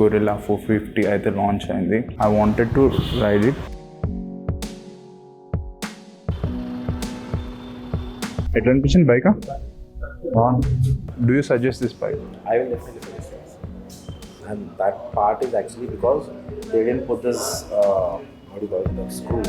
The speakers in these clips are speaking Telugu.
గొరిల్లా 450 అయితే లాంచ్ అయింది. I wanted to ride it. ఎట్లా అనిపించింది bike? Do you suggest this bike? I will definitely suggest this. And that part is actually because they didn't put this, what do you call it, the screw.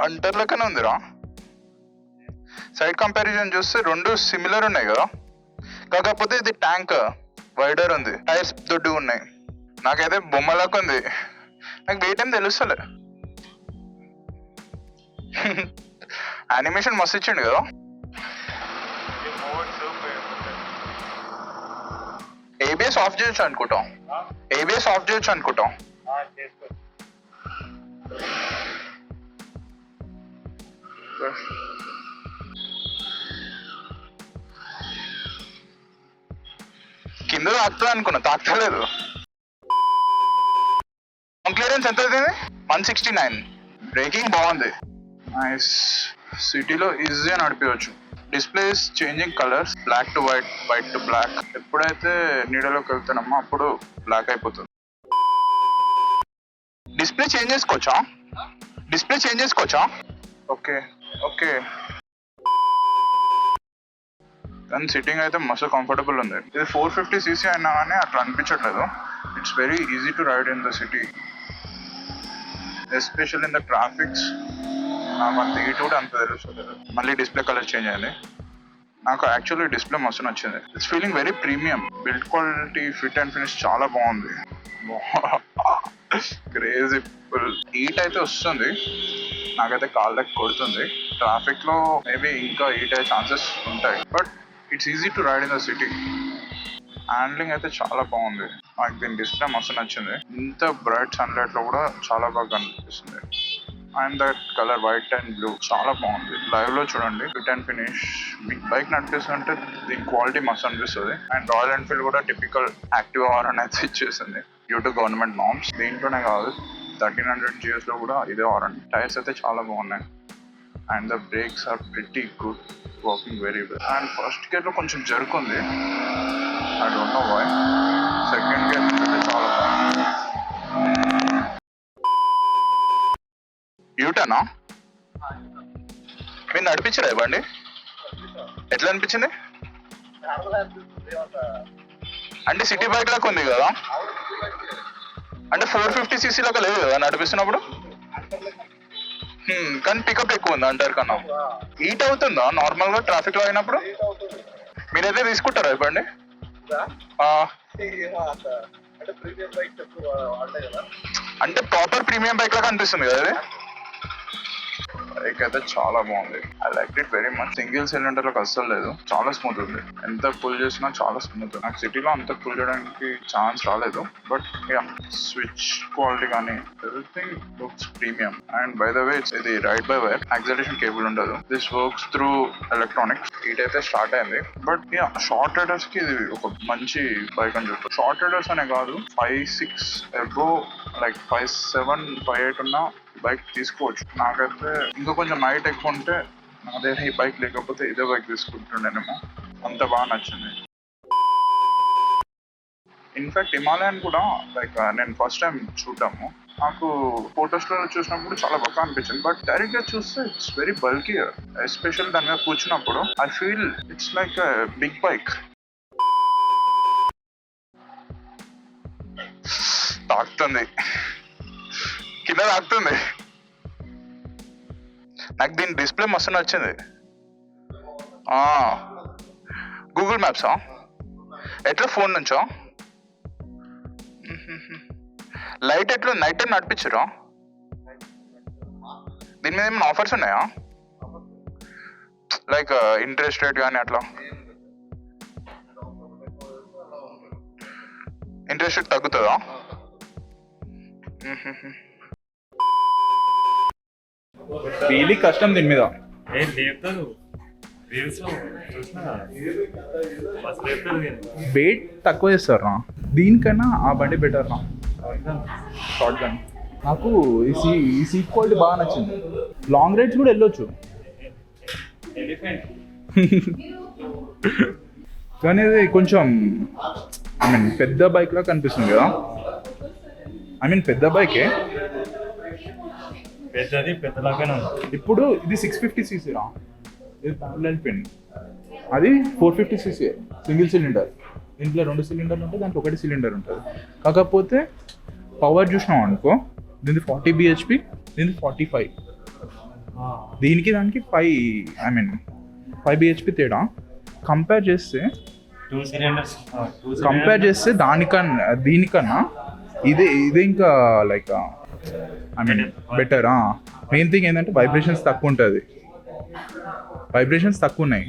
అంటర్ లెక్కనే ఉందిరా. సైడ్ కంపారిజన్ చూస్తే రెండు సిమిలర్ ఉన్నాయి కదా, కాకపోతే ఇది ట్యాంక్ వైడర్ ఉంది, టైర్స్ దొడ్డు ఉన్నాయి. నాకైతే బొమ్మలాగా ఉంది, నాకు వెయిట్ ఏం తెలుస్తలే. యానిమేషన్ మస్తు ఇచ్చిండు కదా. ఏబిఎస్ ఆఫ్ చేయొచ్చు అనుకుంటాం, ఏబిఎస్ ఆఫ్ చేయొచ్చు అనుకుంటాం. కింద తాకుతుంది అనుకున్నా, తాకలేదు. క్లియరెన్స్ ఎంత అవుతుంది? 169. బ్రేకింగ్ బాగుంది, నైస్. సిటీలో ఈజీగా నడిపించవచ్చు. Displays changing colours, black to white, white to black. ఎప్పుడైతే నీడలోకి వెళ్తున్నామో అప్పుడు బ్లాక్ అయిపోతుంది. డిస్ప్లే చేంజ్ చేసుకోవచ్చా? డిస్ప్లే చేంజ్ చేసుకోవచ్చా? Okay okay. కానీ సిట్టింగ్ అయితే మస్తు కంఫర్టబుల్ ఉంది. ఇది 450cc అయినా కానీ అట్లా అనిపించట్లేదు. It's very easy to ride in the city, especial in the traffics. నాకు అంత హీట్ కూడా అంత తెలుస్తుంది. మళ్ళీ డిస్ప్లే కలర్ చేంజ్ అయింది. నాకు యాక్చువల్లీ డిస్ప్లే మస్తు నచ్చింది. It's feeling very premium. Build quality, fit and finish చాలా బాగుంది. Crazy full. హీట్ అయితే వస్తుంది, నాకైతే కాళ్ళకి కొడుతుంది. ట్రాఫిక్ లో మేబీ ఇంకా హీట్ అయ్యే ఛాన్సెస్ ఉంటాయి, but it's easy to ride in the city. Handling అయితే చాలా బాగుంది. నాకు దీని డిస్ప్లే మస్తు నచ్చింది. ఇంత బ్రైట్ సన్లైట్ లో కూడా చాలా బాగా కనిపిస్తుంది. And that colour white and blue చాలా బాగుంది. లైవ్ లో చూడండి, ఫిట్ అండ్ ఫినిష్. మీకు బైక్ నడిపిస్తుంటే దీని క్వాలిటీ మస్తు అనిపిస్తుంది. అండ్ రాయల్ ఎన్ఫీల్డ్ కూడా టిపికల్ యాక్టివ్ హారన్ అయితే ఇచ్చేసింది డ్యూ టు గవర్నమెంట్ నార్మ్స్. దీంట్లోనే కాదు, 1300 GS లో కూడా ఇదే హారన్. టైర్స్ అయితే చాలా బాగున్నాయి. And the brakes are pretty good, working very well. And first gear లో కొంచెం జరుకుంది, I don't know why. Second gear అయితే చాలా బాగుంది. యూటర్నా? మీరు నడిపించరా ఇవ్వండి, ఎట్లా అనిపించింది? అంటే సిటీ బైక్ లాగా ఉంది కదా, అంటే 450cc లాగా లేదు కదా నడిపిస్తున్నప్పుడు. కానీ పికప్ ఎక్కువ ఉంది అంటారు కన్నా. హీట్ అవుతుందా నార్మల్ గా ట్రాఫిక్ లో అయినప్పుడు? మీరైతే తీసుకుంటారా ఇవ్వండి? అంటే ప్రాపర్ ప్రీమియం బైక్ లాగా అనిపిస్తుంది కదా అది. బైక్ అయితే చాలా బాగుంది. I like it very much. Single cylinder లో అస్సలు లేదు, చాలా స్మూత్ ఉంది. ఎంత పుల్ చేసినా చాలా స్మూత్. నాకు సిటీలో అంత పుల్ చేయడానికి ఛాన్స్ రాలేదు, బట్ స్విచ్ క్వాలిటీ కానీ everything looks premium. And by the way ఇది ride by wire, acceleration cable ఉండదు. This works through electronics. Heat అయితే స్టార్ట్ అయింది, బట్ షార్ట్ రైడర్స్ కి ఇది ఒక మంచి బైక్ అని చెప్తారు. షార్ట్ రైడర్స్ అనే కాదు, 5-6 ఎబో, లైక్ 5-7, 5-8 ఉన్న బైక్ తీసుకోవచ్చు. నాకైతే ఇంకా కొంచెం నైట్ ఎక్కువ ఉంటే అదే ఈ బైక్ లేకపోతే ఇదే బైక్ తీసుకుంటుండేనేమో, అంత బాగా నచ్చింది. ఇన్ఫాక్ట్ హిమాలయన్ కూడా లైక్ నేను ఫస్ట్ టైం చూడటము, నాకు ఫొటోస్ లో చూసినప్పుడు చాలా బాగా అనిపించింది, బట్ డైరెక్ట్ గా చూస్తే ఇట్స్ వెరీ బల్కీ. ఎస్పెషల్ దాని మీద కూర్చున్నప్పుడు I feel it's like big bike. తాకుతుంది, కింద తాకుతుంది. నాకు దీని డిస్ప్లే మస్తు నచ్చింది. గూగుల్ మ్యాప్సా? ఎట్లా ఫోన్ నుంచో? లైట్ ఎట్లా నైట్ టైం నడిపించరా? దీని మీద ఏమైనా ఆఫర్స్ ఉన్నాయా? లైక్ ఇంట్రెస్ట్ రేట్ కానీ అట్లా? ఇంట్రెస్ట్ రేట్ తగ్గుతుందా? రియలీ కష్టం దీని మీద. వెయిట్ తక్కువ చేస్తారు. దీనికన్నా ఆ బండి బెటర్ నా షార్ట్ గన్. నాకు ఈ సీట్ క్వాలిటీ బాగా నచ్చింది. లాంగ్ రైడ్స్ కూడా వెళ్ళొచ్చు. కానీ అది కొంచెం ఐ మీన్ పెద్ద బైక్లా కనిపిస్తుంది కదా. ఐ మీన్ పెద్ద బైకే, పెద్దలాగానే ఉంది. ఇప్పుడు ఇది 650cc రా, ఇది ప్యారలల్ పిన్. అది 450cc సింగిల్ సిలిండర్. ఇంట్లో 2 సిలిండర్లు ఉంటాయి, దాంట్లో 1 సిలిండర్ ఉంటుంది. కాకపోతే పవర్ చూసినాం అనుకో, దీనికి 40 bhp, దీనికి 45. దీనికి దానికి 5 bhp తేడా. కంపేర్ చేస్తే దీనికన్నా ఇదే ఇంకా like I mean better. Main thing ఏంటంటే వైబ్రేషన్స్ తక్కువ ఉంటుంది, వైబ్రేషన్స్ తక్కువ ఉన్నాయి.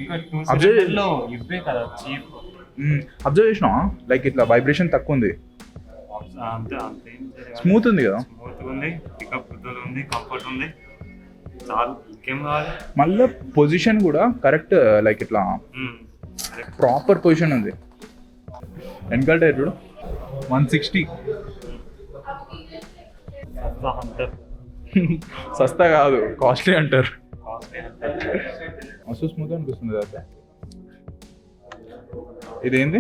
అబ్జర్వ్ చేసినా లైక్ ఇట్లా వైబ్రేషన్ తక్కువ ఉంది, స్మూత్ ఉంది కదా. మళ్ళీ పొజిషన్ కూడా కరెక్ట్, లైక్ ఇట్లా ప్రాపర్ పొజిషన్ ఉంది. వెనకాల టైర్ చూడు 160. సస్తా కాదు, కాస్ట్లీ అంటారు. మస్తు స్మూత్ అనిపిస్తుంది కదా. ఇదేంది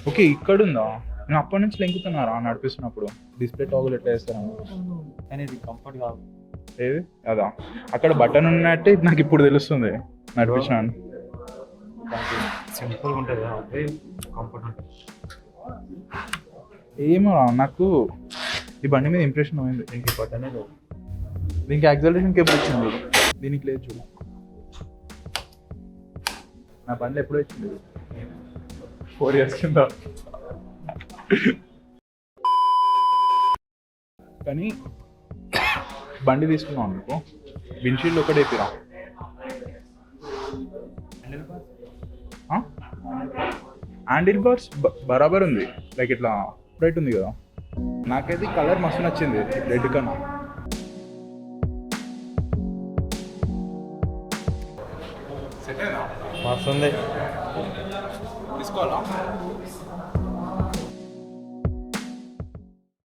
ఓకే ఇక్కడ ఉందా? నేను అప్పటి నుంచి లెంకుతున్నారా నడిపిస్తున్నప్పుడు. డిస్ప్లే టాగుల్ ఎట్లా వేస్తారా కానీ ఇది కంఫర్ట్ కాదు. ఏది అదా, అక్కడ బటన్ ఉన్నట్టే నాకు ఇప్పుడు తెలుస్తుంది నడిపించినాను. సింపుల్గా ఉంటుంది అదే కంఫర్ట్ ఉంటుంది. ఏమో నాకు ఈ బండి మీద ఇంప్రెషన్ పోయింది. దీనికి బటనే లేదు, దీనికి యాక్సలరేషన్ కేబుల్ ఇచ్చింది చూడు, దీనికి లేదు చూడు. నా బండి ఎప్పుడో ఇచ్చింది 4 years కింద. కానీ బండి తీసుకున్నాం అనుకో, విండ్షీల్డ్ ఒకటే ఎప్పిరా. హ్యాండిల్ బార్స్ బరాబర్ ఉంది, లైక్ ఇట్లా రైట్ ఉంది కదా. నాకైతే కలర్ మస్తు నచ్చింది రెడ్ కన్నా. సెట్ అయినా మస్తు ఉంది. తీసుకోవాలా?